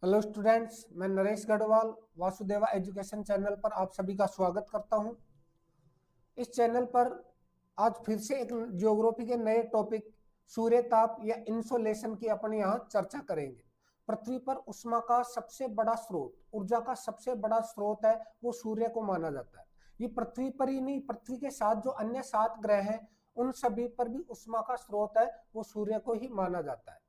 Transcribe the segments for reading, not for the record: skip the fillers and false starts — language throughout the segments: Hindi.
हेलो स्टूडेंट्स, मैं नरेश गढ़वाल वासुदेवा एजुकेशन चैनल पर आप सभी का स्वागत करता हूं। इस चैनल पर आज फिर से एक ज्योग्राफी के नए टॉपिक सूर्य ताप या इंसोलेशन की अपन यहां चर्चा करेंगे। पृथ्वी पर उष्मा का सबसे बड़ा स्रोत, ऊर्जा का सबसे बड़ा स्रोत है वो सूर्य को माना जाता है। ये पृथ्वी पर ही नहीं, पृथ्वी के साथ जो अन्य 7 ग्रह हैं उन सभी पर भी उष्मा का स्रोत है वो सूर्य को ही माना जाता है।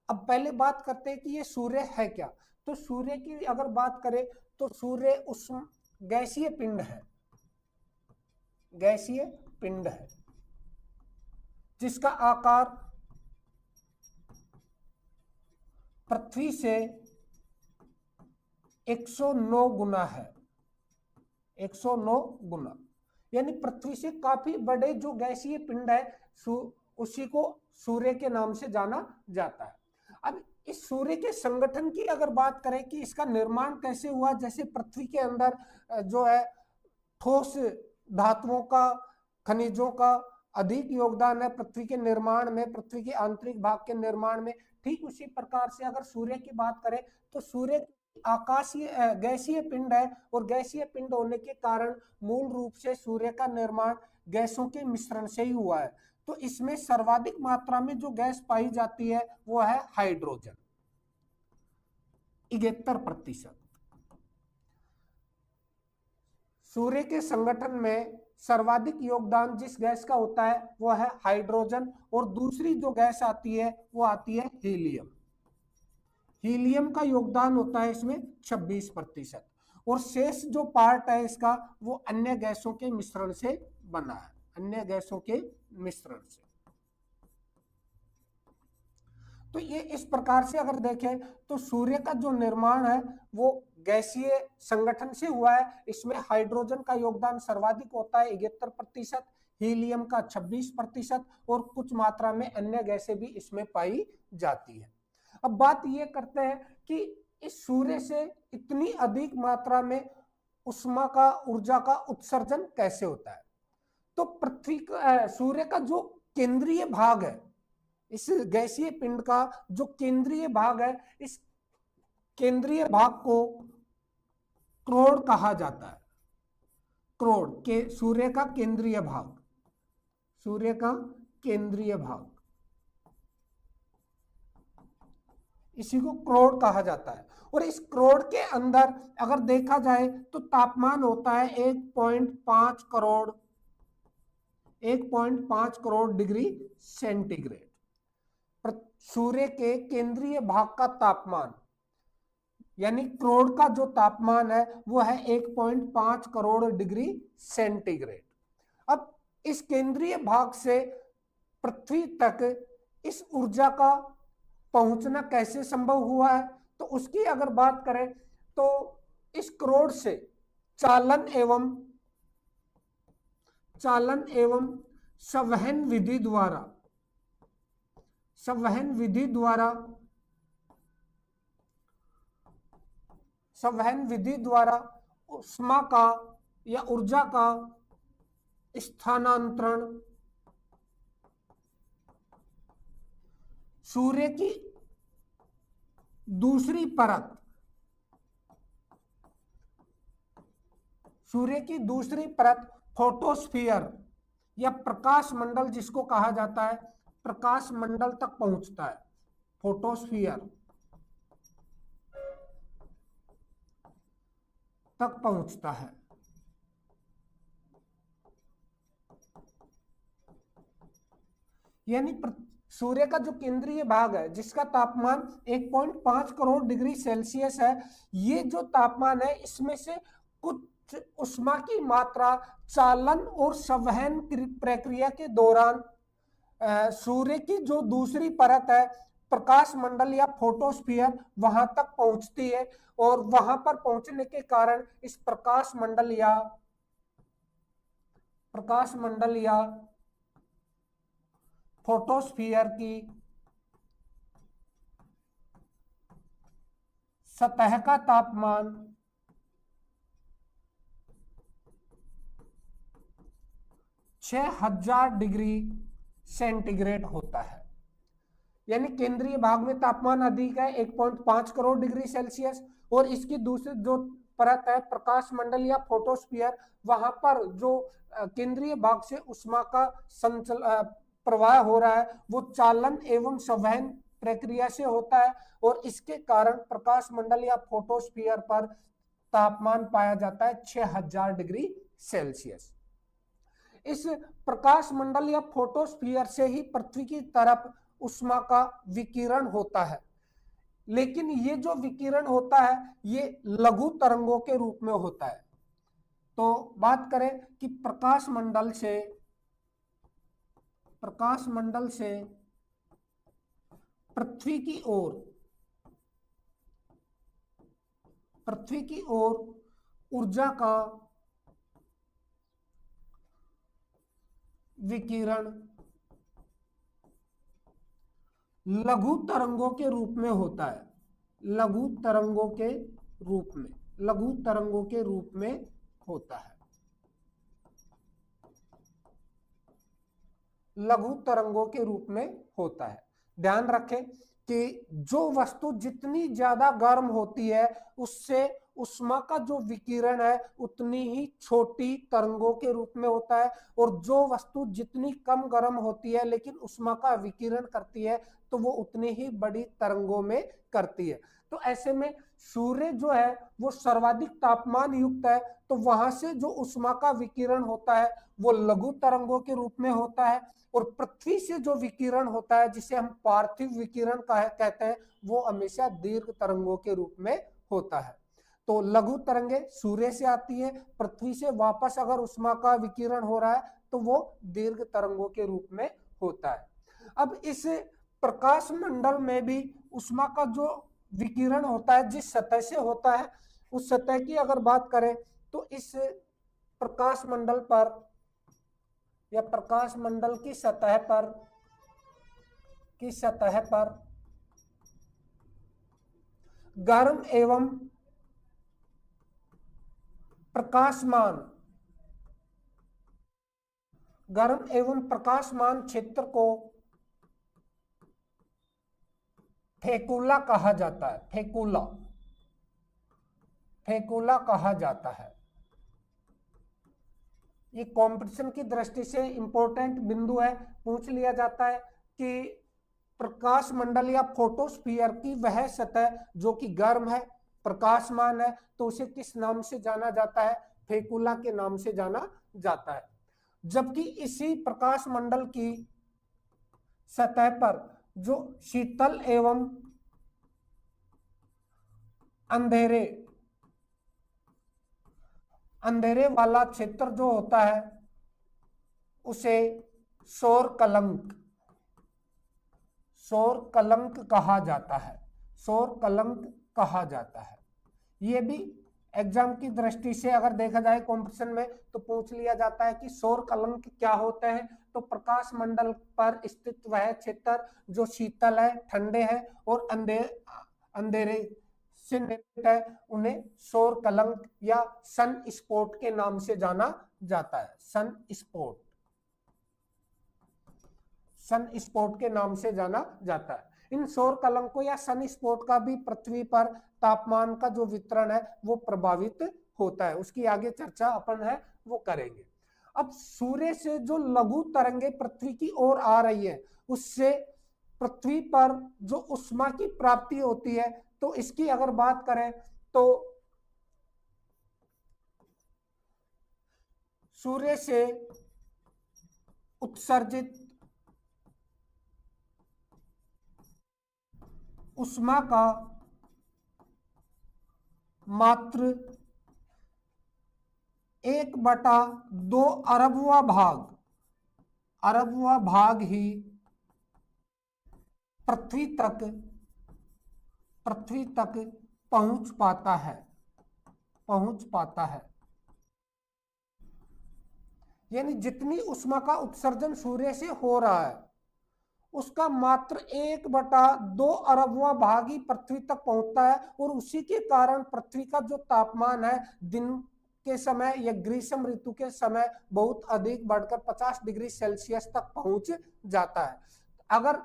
अब पहले बात करते हैं कि ये सूर्य है क्या। तो सूर्य की अगर बात करें तो सूर्य उष्म गैसीय पिंड है, गैसीय पिंड है जिसका आकार पृथ्वी से 109 गुना है, 109 गुना। यानी पृथ्वी से काफी बड़े जो गैसीय पिंड है उसी को सूर्य के नाम से जाना जाता है। अब इस सूर्य के संगठन की अगर बात करें कि इसका निर्माण कैसे हुआ, जैसे पृथ्वी के अंदर जो है ठोस धातुओं का, खनिजों का अधिक योगदान है पृथ्वी के निर्माण में, पृथ्वी के आंतरिक भाग के निर्माण में। ठीक उसी प्रकार से अगर सूर्य की बात करें तो सूर्य आकाशीय गैसीय पिंड है और गैसीय पिंड होने के कारण मूल रूप से सूर्य का निर्माण गैसों के मिश्रण से ही हुआ है। तो इसमें सर्वाधिक मात्रा में जो गैस पाई जाती है वो है हाइड्रोजन, 71%। सूर्य के संगठन में सर्वाधिक योगदान जिस गैस का होता है वो है हाइड्रोजन, और दूसरी जो गैस आती है वो आती है हीलियम। हीलियम का योगदान होता है इसमें 26%, और शेष जो पार्ट है इसका वो अन्य गैसों के मिश्रण से बना है, अन्य गैसों के मिश्रण से। तो ये इस प्रकार से अगर देखें तो सूर्य का जो निर्माण है वो गैसीय संगठन से हुआ है। इसमें हाइड्रोजन का योगदान सर्वाधिक होता है 71%, हीलियम का 26%, और कुछ मात्रा में अन्य गैसें भी इसमें पाई जाती है। अब बात ये करते हैं कि इस सूर्य से इतनी अधिक मात्रा में उष्मा का, ऊर्जा का उत्सर्जन कैसे होता है। तो पृथ्वी का सूर्य का जो केंद्रीय भाग है, इस गैसीय पिंड का जो केंद्रीय भाग है, इस केंद्रीय भाग को क्रोड कहा जाता है। क्रोड के सूर्य का केंद्रीय भाग, सूर्य का केंद्रीय भाग, इसी को क्रोड कहा जाता है। और इस क्रोड के अंदर अगर देखा जाए तो तापमान होता है 1.5 करोड़ डिग्री सेंटीग्रेड। सूर्य के केंद्रीय भाग का तापमान यानी क्रोड का जो तापमान है वो है 1.5 करोड़ डिग्री सेंटीग्रेड। अब इस केंद्रीय भाग से पृथ्वी तक इस ऊर्जा का पहुंचना कैसे संभव हुआ है, तो उसकी अगर बात करें तो इस क्रोड से चालन एवं संवहन विधि द्वारा उष्मा का या ऊर्जा का स्थानांतरण सूर्य की दूसरी परत फोटोस्फीयर या प्रकाश मंडल जिसको कहा जाता है, प्रकाश मंडल तक पहुंचता है। फोटोस्फीयर तक पहुंचता है। यानी सूर्य का जो केंद्रीय भाग है जिसका तापमान 1.5 करोड़ डिग्री सेल्सियस है, ये जो तापमान है इसमें से कुछ उष्मा की मात्रा चालन और संवहन प्रक्रिया के दौरान सूर्य की जो दूसरी परत है, प्रकाश मंडल या फोटोस्फीयर, वहां तक पहुंचती है। और वहां पर पहुंचने के कारण इस प्रकाश मंडल या फोटोस्फीयर की सतह का तापमान 6000 डिग्री सेंटीग्रेड होता है। यानी केंद्रीय भाग में तापमान अधिक है 1.5 करोड़ डिग्री सेल्सियस, और इसकी दूसरी जो परत है प्रकाश मंडल या फोटोस्फीयर, वहां पर जो केंद्रीय भाग से उष्मा का प्रवाह हो रहा है वो चालन एवं संवहन प्रक्रिया से होता है, और इसके कारण प्रकाश मंडल या फोटोस्फीयर पर तापमान पाया जाता है 6000 डिग्री सेल्सियस। इस प्रकाश मंडल या फोटोस्फीयर से ही पृथ्वी की तरफ उष्मा का विकिरण होता है, लेकिन ये जो विकिरण होता है ये लघु तरंगों के रूप में होता है। तो बात करें कि प्रकाश मंडल से पृथ्वी की ओर ऊर्जा का विकिरण लघु तरंगों के रूप में होता है, लघु तरंगों के रूप में होता है, लघु तरंगों के रूप में होता है। ध्यान रखें कि जो वस्तु जितनी ज्यादा गर्म होती है उससे उष्मा का जो विकिरण है उतनी ही छोटी तरंगों के रूप में होता है, और जो वस्तु जितनी कम गर्म होती है लेकिन उष्मा का विकिरण करती है तो वो उतनी ही बड़ी तरंगों में करती है। तो ऐसे में सूर्य जो है वो सर्वाधिक तापमान युक्त है, तो वहां से जो उष्मा का विकिरण होता है वो लघु तरंगों के रूप में होता है, और पृथ्वी से जो विकिरण होता है जिसे हम पार्थिव विकिरण कहते हैं वो हमेशा दीर्घ तरंगों के रूप में होता है। तो लघु तरंगे सूर्य से आती है, पृथ्वी से वापस अगर उष्मा का विकिरण हो रहा है तो वो दीर्घ तरंगों के रूप में होता है। अब इस प्रकाश मंडल में भी उष्मा का जो विकिरण होता है जिस सतह से होता है उस सतह की अगर बात करें तो इस प्रकाश मंडल पर या प्रकाश मंडल की सतह पर गर्म एवं प्रकाशमान क्षेत्र को फेकुला कहा जाता है, फेकुला कहा जाता है। ये कंपटीशन की दृष्टि से इंपॉर्टेंट बिंदु है, पूछ लिया जाता है कि प्रकाश मंडल या फोटोस्फीयर की वह सतह जो कि गर्म है, प्रकाशमान है, तो उसे किस नाम से जाना जाता है? फेकुला के नाम से जाना जाता है। जबकि इसी प्रकाश मंडल की सतह पर जो शीतल एवं अंधेरे वाला क्षेत्र जो होता है उसे सौर कलंक कहा जाता है, सौर कलंक कहा जाता है। ये भी एग्जाम की दृष्टि से अगर देखा जाए कंपटीशन में तो पूछ लिया जाता है कि सौर कलंक क्या होते हैं। तो प्रकाश मंडल पर स्थित वह क्षेत्र जो शीतल है, ठंडे हैं और अंधेरे से निकट है उन्हें सौर कलंक या सन स्पॉट के नाम से जाना जाता है, सन स्पॉट के नाम से जाना जाता है। इन सौर कलंकों या सन स्पॉट का भी पृथ्वी पर तापमान का जो वितरण है वो प्रभावित होता है, उसकी आगे चर्चा अपन है वो करेंगे। अब सूर्य से जो लघु तरंगे पृथ्वी की ओर आ रही है उससे पृथ्वी पर जो उष्मा की प्राप्ति होती है, तो इसकी अगर बात करें तो सूर्य से उत्सर्जित उष्मा का मात्र 1/2 अरबवा भाग ही पृथ्वी तक पहुंच पाता है। यानी जितनी उष्मा का उत्सर्जन सूर्य से हो रहा है उसका मात्र 1/2 अरबवा भाग ही पृथ्वी तक पहुंचता है, और उसी के कारण पृथ्वी का जो तापमान है दिन के समय या ग्रीष्म ऋतु के समय बहुत अधिक बढ़कर 50 डिग्री सेल्सियस तक पहुंच जाता है। अगर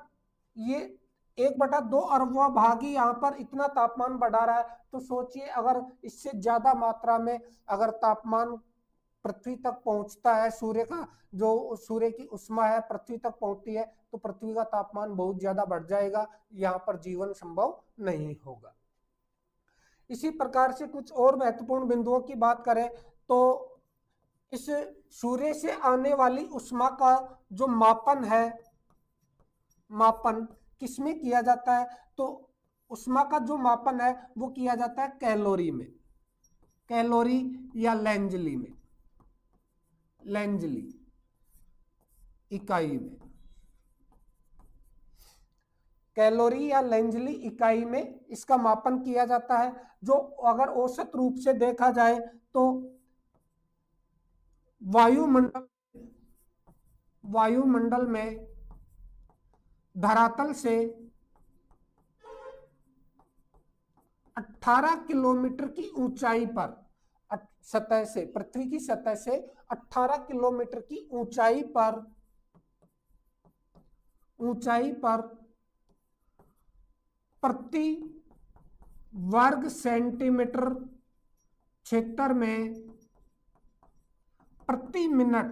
ये 1/2 अरबवा भाग ही यहाँ पर इतना तापमान बढ़ा रहा है। तो सोचिए अगर इससे ज्यादा मात्रा में अगर तापमान पृथ्वी तक पहुंचता है, सूर्य का जो सूर्य की उष्मा है पृथ्वी तक पहुंचती है, तो पृथ्वी का तापमान बहुत ज्यादा बढ़ जाएगा, यहाँ पर जीवन संभव नहीं होगा। इसी प्रकार से कुछ और महत्वपूर्ण बिंदुओं की बात करें तो इस सूर्य से आने वाली उष्मा का जो मापन है, मापन किसमें किया जाता है, तो उष्मा का जो मापन है वो किया जाता है कैलोरी में, कैलोरी या लेंजली में, लेंजली इकाई में, कैलोरी या लेंजली इकाई में इसका मापन किया जाता है। जो अगर औसत रूप से देखा जाए तो वायुमंडल में धरातल से 18 किलोमीटर की ऊंचाई पर, सतह से, पृथ्वी की सतह से 18 किलोमीटर की ऊंचाई पर प्रति वर्ग सेंटीमीटर क्षेत्र में प्रति मिनट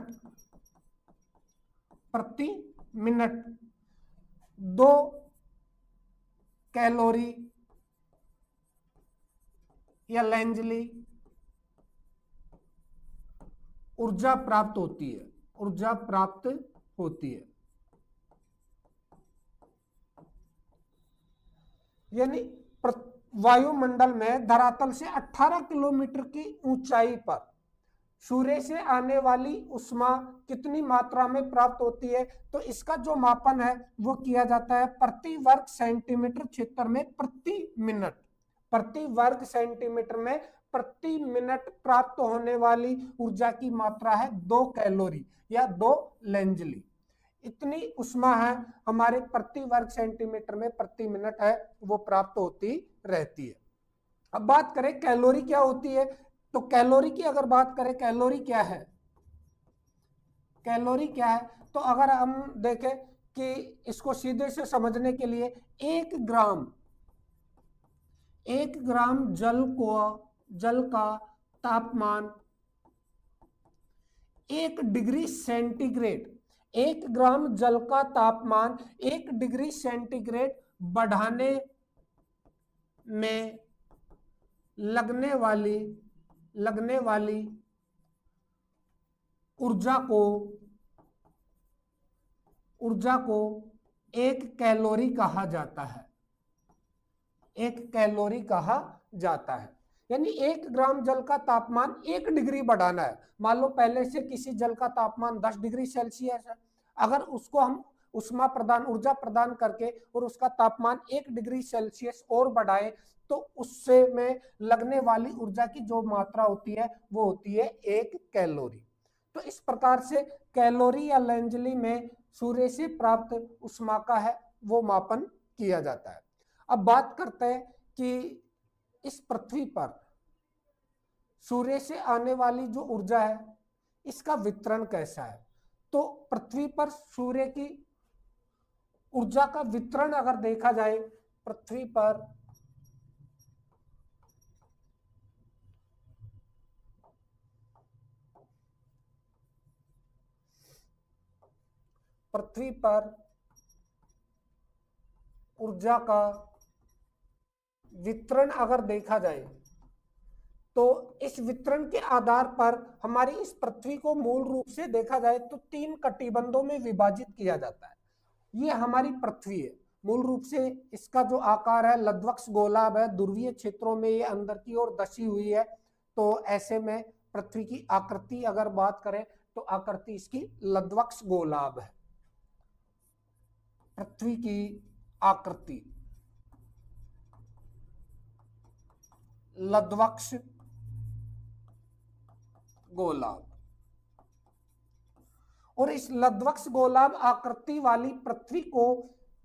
2 कैलोरी या लेंजली ऊर्जा प्राप्त होती है, ऊर्जा प्राप्त होती है। यानी वायुमंडल में धरातल से 18 किलोमीटर की ऊंचाई पर सूर्य से आने वाली उष्मा कितनी मात्रा में प्राप्त होती है, तो इसका जो मापन है वो किया जाता है प्रति वर्ग सेंटीमीटर क्षेत्र में प्रति मिनट, प्रति वर्ग सेंटीमीटर में प्रति मिनट प्राप्त होने वाली ऊर्जा की मात्रा है 2 कैलोरी या 2 लेंजली। इतनी उष्मा है हमारे प्रति वर्ग सेंटीमीटर में प्रति मिनट है वो प्राप्त होती रहती है। अब बात करें कैलोरी क्या होती है, तो कैलोरी की अगर बात करें, कैलोरी क्या है, कैलोरी क्या है, तो अगर हम देखें कि इसको सीधे से समझने के लिए 1 ग्राम जल का तापमान 1 डिग्री सेंटीग्रेड, 1 ग्राम जल का तापमान 1 डिग्री सेंटीग्रेड बढ़ाने में लगने वाली ऊर्जा को 1 कैलोरी कहा जाता है, 1 कैलोरी कहा जाता है। यानी 1 ग्राम जल का तापमान 1 डिग्री बढ़ाना है। मान लो पहले से किसी जल का तापमान 10 डिग्री सेल्सियस है, अगर उसको हम ऊर्जा प्रदान करके और उसका तापमान 1 डिग्री सेल्सियस और बढ़ाए तो उससे में लगने वाली ऊर्जा की जो मात्रा होती है वो होती है 1 कैलोरी। तो इस प्रकार से कैलोरी या लेंजली में सूर्य से प्राप्त उष्मा का है वो मापन किया जाता है। अब बात करते हैं कि इस पृथ्वी पर सूर्य से आने वाली जो ऊर्जा है इसका वितरण कैसा है, तो पृथ्वी पर सूर्य की ऊर्जा का वितरण अगर देखा जाए, पृथ्वी पर ऊर्जा का वितरण अगर देखा जाए तो इस वितरण के आधार पर हमारी इस पृथ्वी को मूल रूप से देखा जाए तो 3 कटिबंधों में विभाजित किया जाता है। ये हमारी पृथ्वी है, मूल रूप से इसका जो आकार है लद्वक्ष गोलाभ है, ध्रुवीय क्षेत्रों में ये अंदर की ओर धसी हुई है। तो ऐसे में पृथ्वी की आकृति अगर बात करें तो आकृति इसकी लद्वक्ष गोलाभ है। पृथ्वी की आकृति लद्वक्ष गोलाभ, और इस लद्वक्ष गोलाभ आकृति वाली पृथ्वी को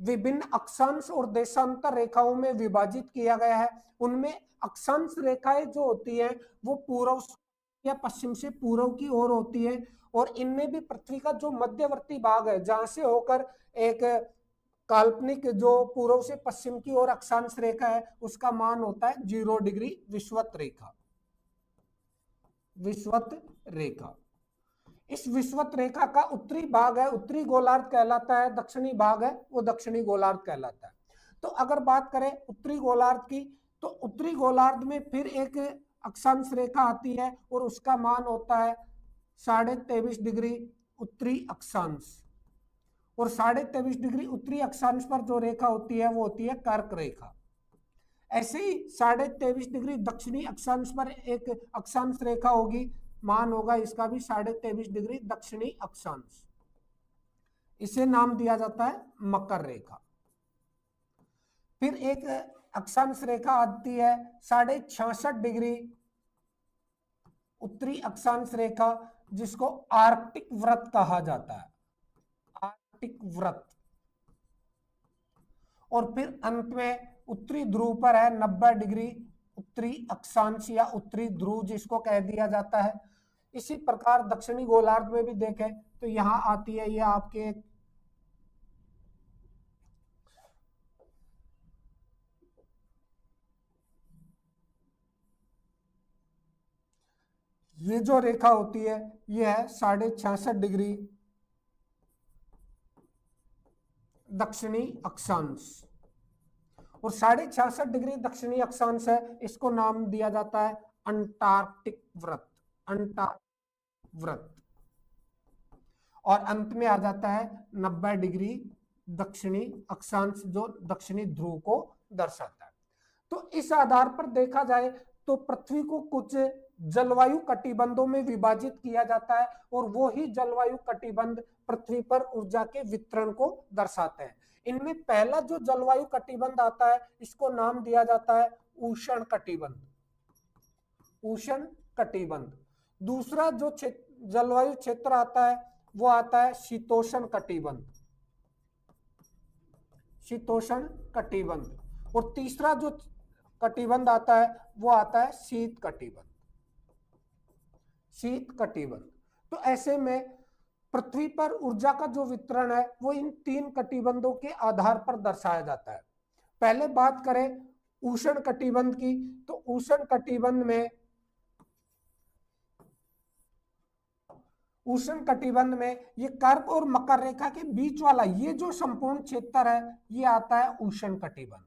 विभिन्न अक्षांश और देशांतर रेखाओं में विभाजित किया गया है। उनमें अक्षांश रेखाएं जो होती हैं वो पूर्व या पश्चिम से पूर्व की ओर होती है, और इनमें भी पृथ्वी का जो मध्यवर्ती भाग है जहां से होकर एक काल्पनिक जो पूर्व से पश्चिम की ओर अक्षांश रेखा है उसका मान होता है 0 डिग्री विषुवत रेखा। विषुवत रेखा, इस विषुवत रेखा का उत्तरी भाग है उत्तरी गोलार्ध कहलाता है, दक्षिणी भाग है वो दक्षिणी गोलार्ध कहलाता है। तो अगर बात करें उत्तरी गोलार्ध की, तो उत्तरी गोलार्ध में फिर एक अक्षांश रेखा आती है और उसका मान होता है 23.5 डिग्री उत्तरी अक्षांश, और 23.5 डिग्री उत्तरी अक्षांश पर जो रेखा होती है वो होती है कर्क रेखा। ऐसे ही 23.5 डिग्री दक्षिणी अक्षांश पर एक अक्षांश रेखा होगी, मान होगा इसका भी 23.5 डिग्री दक्षिणी अक्षांश, इसे नाम दिया जाता है मकर रेखा। फिर एक अक्षांश रेखा आती है 66.5 डिग्री उत्तरी अक्षांश रेखा, जिसको आर्कटिक व्रत कहा जाता है, आर्कटिक व्रत। और फिर अंत में उत्तरी ध्रुव पर है 90 डिग्री उत्तरी अक्षांश या उत्तरी ध्रुव जिसको कह दिया जाता है। इसी प्रकार दक्षिणी गोलार्ध में भी देखें तो यहां आती है ये आपके ये जो रेखा होती है ये है 66.5 डिग्री दक्षिणी अक्षांश, और 66.5 डिग्री दक्षिणी अक्षांश है, इसको नाम दिया जाता है अंटार्कटिक व्रत, अंटार्कटिक व्रत। और अंत में आ जाता है 90 डिग्री दक्षिणी अक्षांश जो दक्षिणी ध्रुव को दर्शाता है। तो इस आधार पर देखा जाए तो पृथ्वी को कुछ जलवायु कटिबंधों में विभाजित किया जाता है, और वो ही जलवायु कटिबंध पृथ्वी पर ऊर्जा के वितरण को दर्शाते हैं। इनमें पहला जो जलवायु कटिबंध आता है इसको नाम दिया जाता है उष्ण कटिबंध, उष्ण कटिबंध। दूसरा जो जलवायु क्षेत्र आता है वो आता है शीतोष्ण कटिबंध, शीतोष्ण कटिबंध। और तीसरा जो कटिबंध आता है वो आता है शीत कटिबंध, शीत कटिबंध। तो ऐसे में पृथ्वी पर ऊर्जा का जो वितरण है वो इन 3 कटिबंधों के आधार पर दर्शाया जाता है। पहले बात करें उष्ण कटिबंध की, तो उष्ण कटिबंध में ये कर्क और मकर रेखा के बीच वाला ये जो संपूर्ण क्षेत्र है ये आता है उष्ण कटिबंध,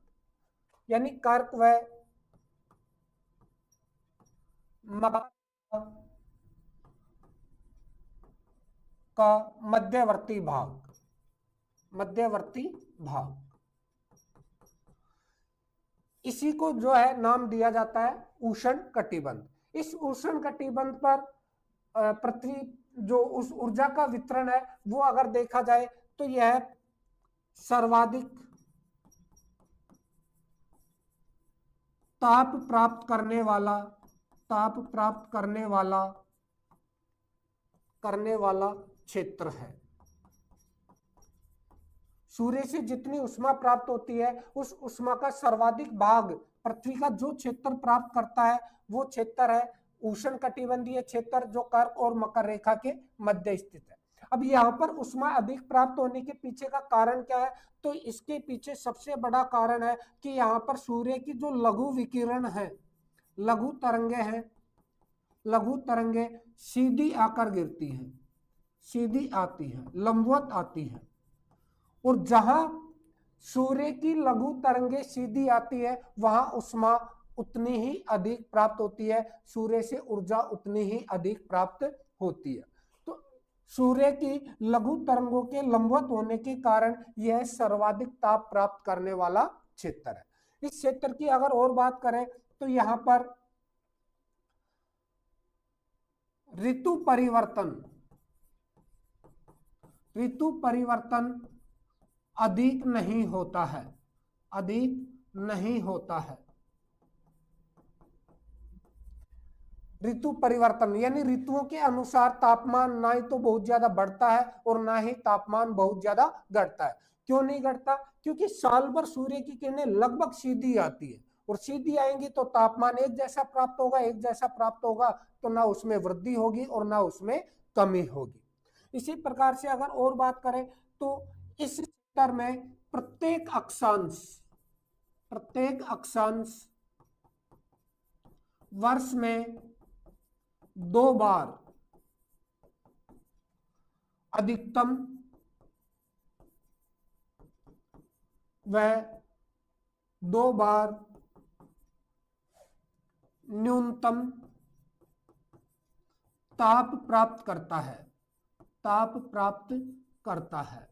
यानी कर्क व मकर का मध्यवर्ती भाग, मध्यवर्ती भाग, इसी को जो है नाम दिया जाता है उष्ण कटिबंध। इस उष्ण कटिबंध पर पृथ्वी जो उस ऊर्जा का वितरण है वो अगर देखा जाए तो यह सर्वाधिक ताप प्राप्त करने वाला क्षेत्र है। सूर्य से जितनी उष्मा प्राप्त होती है उस उष्मा का सर्वाधिक भाग पृथ्वी का जो क्षेत्र प्राप्त करता है वो क्षेत्र है उष्ण कटिबंधीय क्षेत्र, जो कर्क और मकर रेखा के मध्य स्थित है। अब यहाँ पर उष्मा अधिक प्राप्त होने के पीछे का कारण क्या है, तो इसके पीछे सबसे बड़ा कारण है कि यहाँ पर सूर्य की जो लघु विकिरण है, लघु तरंगे सीधी आकर गिरती हैं, सीधी आती है, लंबवत आती है। और जहां सूर्य की लघु तरंगे सीधी आती है वहां उष्मा उतनी ही अधिक प्राप्त होती है, सूर्य से ऊर्जा उतनी ही अधिक प्राप्त होती है। तो सूर्य की लघु तरंगों के लंबवत होने के कारण यह सर्वाधिक ताप प्राप्त करने वाला क्षेत्र है। इस क्षेत्र की अगर और बात करें तो यहाँ पर ऋतु परिवर्तन अधिक नहीं होता है, अधिक नहीं होता है। ऋतु परिवर्तन यानी ऋतुओं के अनुसार तापमान ना ही तो बहुत ज्यादा बढ़ता है और ना ही तापमान बहुत ज्यादा घटता है। क्यों नहीं घटता? क्योंकि साल भर सूर्य की किरणें लगभग सीधी आती है, और सीधी आएंगी तो तापमान एक जैसा प्राप्त होगा, एक जैसा प्राप्त होगा, तो ना उसमें वृद्धि होगी और ना उसमें कमी होगी। इसी प्रकार से अगर और बात करें तो इस क्षेत्र में प्रत्येक अक्षांश वर्ष में 2 बार अधिकतम व 2 बार न्यूनतम ताप प्राप्त करता है।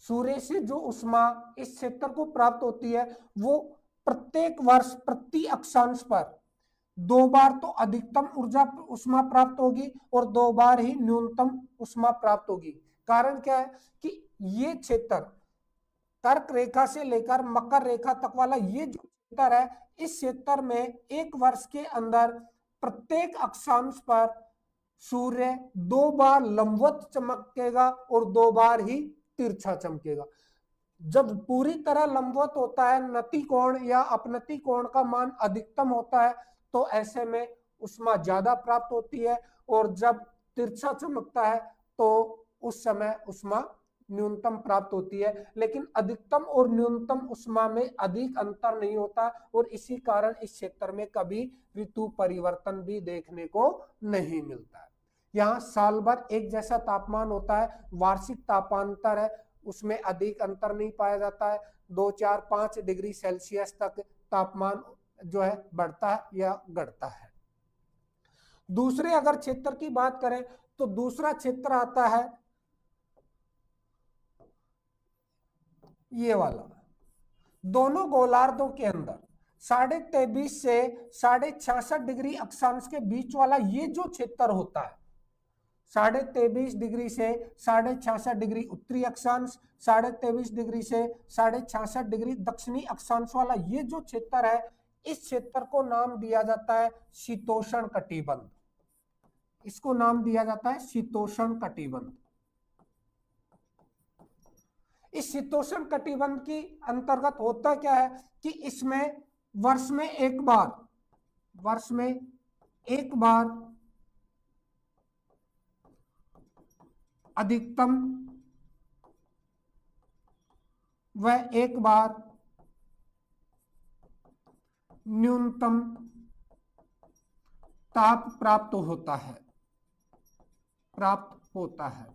सूर्य से जो उष्मा इस क्षेत्र को प्राप्त होती है वो प्रत्येक वर्ष प्रति अक्षांश पर 2 बार तो अधिकतम उष्मा प्राप्त होगी और 2 बार ही न्यूनतम उष्मा प्राप्त होगी। कारण क्या है कि ये क्षेत्र कर्क रेखा से लेकर मकर रेखा तक वाला ये जो क्षेत्र है, इस क्षेत्र में एक वर्ष के अंदर प्रत्येक अक्षांश पर सूर्य 2 बार लंबवत चमकेगा और 2 बार ही तिरछा चमकेगा। जब पूरी तरह लंबवत होता है, नति कोण या अपनति कोण का मान अधिकतम होता है, तो ऐसे में उष्मा ज्यादा प्राप्त होती है, और जब तिरछा चमकता है तो उस समय उष्मा न्यूनतम प्राप्त होती है। लेकिन अधिकतम और न्यूनतम उष्मा में अधिक अंतर नहीं होता, और इसी कारण इस क्षेत्र में कभी ऋतु परिवर्तन भी देखने को नहीं मिलता है। यहाँ साल भर एक जैसा तापमान होता है, वार्षिक तापांतर है उसमें अधिक अंतर नहीं पाया जाता है। 2, 4, 5 डिग्री सेल्सियस तक तापमान जो है बढ़ता है या घटता है। दूसरे अगर क्षेत्र की बात करें तो दूसरा क्षेत्र आता है ये वाला, दोनों गोलार्धों के अंदर 23.5 से 66.5 डिग्री अक्षांश के बीच वाला ये जो क्षेत्र होता है, 23.5 डिग्री से 66.5 डिग्री उत्तरी अक्षांश, 23.5 डिग्री से 66.5 डिग्री दक्षिणी अक्षांश वाला ये जो क्षेत्र है, इस क्षेत्र को नाम दिया जाता है शीतोष्ण कटिबंध। इसको नाम दिया जाता है शीतोष्ण कटिबंध। इस शीतोष्ण कटिबंध की अंतर्गत होता क्या है कि इसमें वर्ष में एक बार अधिकतम व एक बार न्यूनतम ताप प्राप्त होता है।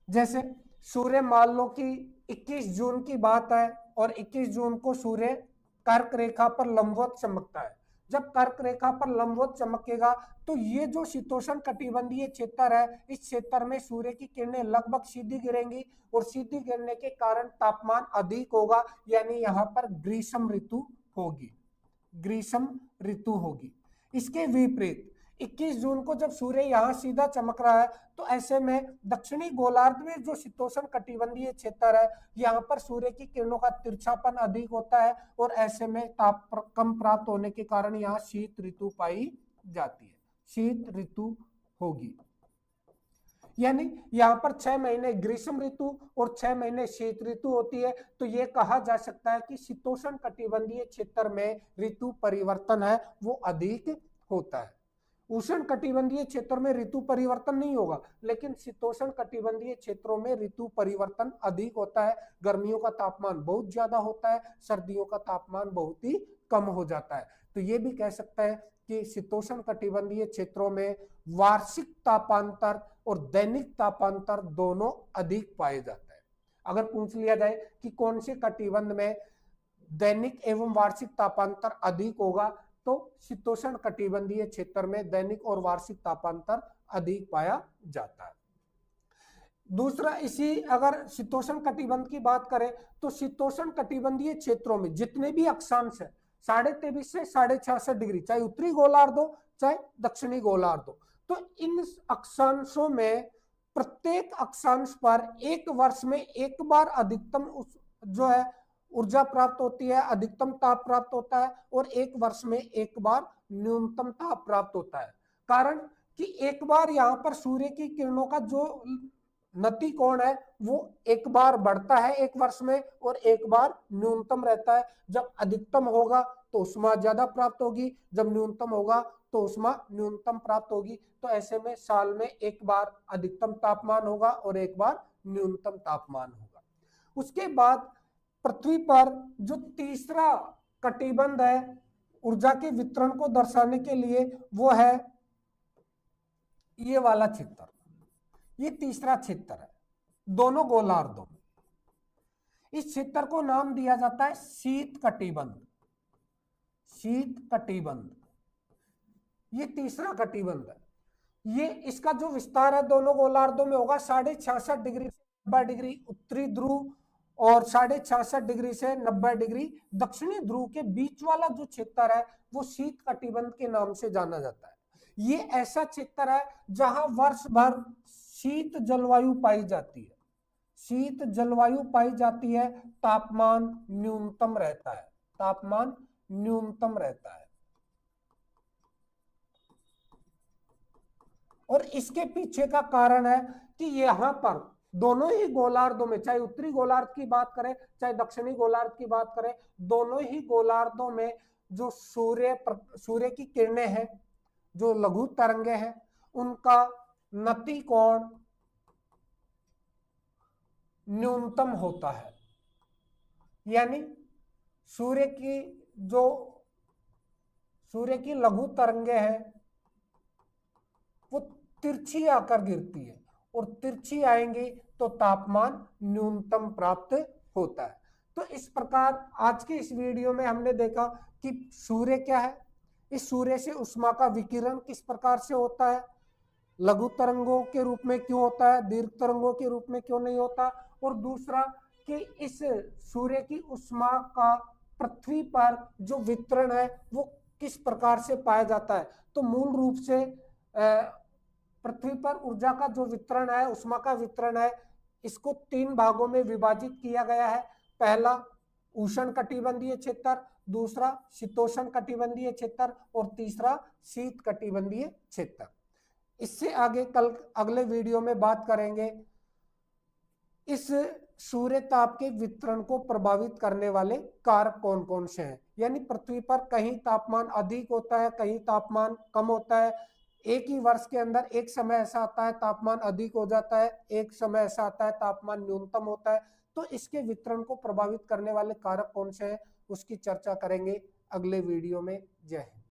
जैसे सूर्य मान लो कि 21 जून की बात है और 21 जून को सूर्य कर्क रेखा पर लंबवत चमकता है। जब कर्क रेखा पर लंबवत चमकेगा तो ये जो शीतोष्ण कटिबंधीय क्षेत्र है, इस क्षेत्र में सूर्य की किरणें लगभग सीधी गिरेंगी, और सीधी गिरने के कारण तापमान अधिक होगा, यानी यहाँ पर ग्रीष्म ऋतु होगी। इसके विपरीत 21 जून को जब सूर्य यहाँ सीधा चमक रहा है तो ऐसे में दक्षिणी गोलार्ध में जो शीतोष्ण कटिबंधीय क्षेत्र है, यहाँ पर सूर्य की किरणों का तिरछापन अधिक होता है, और ऐसे में ताप कम प्राप्त होने के कारण यहाँ शीत ऋतु पाई जाती है, शीत ऋतु होगी। यानी यहाँ पर 6 महीने ग्रीष्म ऋतु और 6 महीने शीत ऋतु होती है। तो ये कहा जा सकता है कि शीतोष्ण कटिबंधीय क्षेत्र में ऋतु परिवर्तन है वो अधिक होता है। उष्ण कटिबंधीय क्षेत्र में ऋतु परिवर्तन नहीं होगा, लेकिन शीतोष्ण कटिबंधीय क्षेत्रों में ऋतु परिवर्तन अधिक होता है। गर्मियों का तापमान बहुत ज्यादा होता है, सर्दियों का तापमान बहुत ही कम हो जाता है। तो ये भी कह सकता है कि शीतोष्ण कटिबंधीय क्षेत्रों में वार्षिक तापांतर और दैनिक तापांतर दोनों अधिक पाए जाते हैं। अगर पूछ लिया जाए कि कौन से कटिबंध में दैनिक एवं वार्षिक तापांतर अधिक होगा, तो शीतोष्ण कटिबंधीय क्षेत्र में दैनिक और वार्षिक तापांतर अधिक पाया जाता है। दूसरा, इसी अगर शीतोष्ण कटिबंध की बात करें तो शीतोष्ण कटिबंधीय क्षेत्रों में जितने भी अक्षांश है 23.5 से 66.5 डिग्री, चाहे उत्तरी गोलार्ध हो चाहे दक्षिणी गोलार्ध हो, तो इन अक्षांशों में प्रत्येक अक्षांश पर एक वर्ष में एक बार अधिकतम जो है ऊर्जा प्राप्त होती है, अधिकतम ताप प्राप्त होता है, और एक वर्ष में एक बार न्यूनतम ताप प्राप्त होता है। कारण कि एक बार यहाँ पर सूर्य की किरणों का जो नति कोण है वो एक बार बढ़ता है एक वर्ष में और एक बार न्यूनतम रहता है। जब अधिकतम होगा तो ऊष्मा ज्यादा प्राप्त होगी, जब न्यूनतम होगा तो ऊष्मा न्यूनतम प्राप्त होगी। तो ऐसे में साल में एक बार अधिकतम तापमान होगा और एक बार न्यूनतम तापमान होगा। उसके बाद पृथ्वी पर जो तीसरा कटिबंध है ऊर्जा के वितरण को दर्शाने के लिए वो है ये वाला क्षेत्र। ये तीसरा क्षेत्र है दोनों गोलार्धों में। इस क्षेत्र को नाम दिया जाता है शीत कटिबंध। शीत कटिबंध ये तीसरा कटिबंध है। ये इसका जो विस्तार है दोनों गोलार्धों में होगा 66.5 डिग्री से 90 डिग्री उत्तरी ध्रुव और 66.5 डिग्री से 90 डिग्री दक्षिणी ध्रुव के बीच वाला जो क्षेत्र है वो शीत कटिबंध के नाम से जाना जाता है। ये ऐसा क्षेत्र है जहां वर्ष भर शीत जलवायु पाई जाती है। शीत जलवायु पाई जाती है, तापमान न्यूनतम रहता है। तापमान न्यूनतम रहता है और इसके पीछे का कारण है कि यहां पर दोनों ही गोलार्धों में, चाहे उत्तरी गोलार्ध की बात करें चाहे दक्षिणी गोलार्ध की बात करें, दोनों ही गोलार्धों में जो सूर्य की किरणें हैं, जो लघु तरंगे हैं, उनका नति कोण न्यूनतम होता है। यानी सूर्य की लघु तरंगे हैं वो तिरछी आकर गिरती है और तिरछी आएंगी तो तापमान न्यूनतम प्राप्त होता है। तो इस प्रकार आज के इस वीडियो में हमने देखा कि सूर्य क्या है, इस सूर्य से ऊष्मा का विकिरण किस प्रकार से होता है, लघु तरंगों के रूप में क्यों होता है, दीर्घ तरंगों के रूप में क्यों नहीं होता, और दूसरा कि इस सूर्य की ऊष्मा का पृथ्वी पर जो वितरण है वो किस प्रकार से पाया जाता है। तो मूल रूप से पृथ्वी पर ऊर्जा का जो वितरण है, ऊष्मा का वितरण है, इसको 3 भागों में विभाजित किया गया है। पहला उष्ण कटिबंधीय क्षेत्र, दूसरा शीतोष्ण कटिबंधीय क्षेत्र और तीसरा शीत कटिबंधीय क्षेत्र। इससे आगे कल अगले वीडियो में बात करेंगे इस सूर्य ताप के वितरण को प्रभावित करने वाले कारक कौन कौन से हैं। यानी पृथ्वी पर कहीं तापमान अधिक होता है, कहीं तापमान कम होता है। एक ही वर्ष के अंदर एक समय ऐसा आता है तापमान अधिक हो जाता है, एक समय ऐसा आता है तापमान न्यूनतम होता है। तो इसके वितरण को प्रभावित करने वाले कारक कौन से हैं उसकी चर्चा करेंगे अगले वीडियो में। जय हिंद।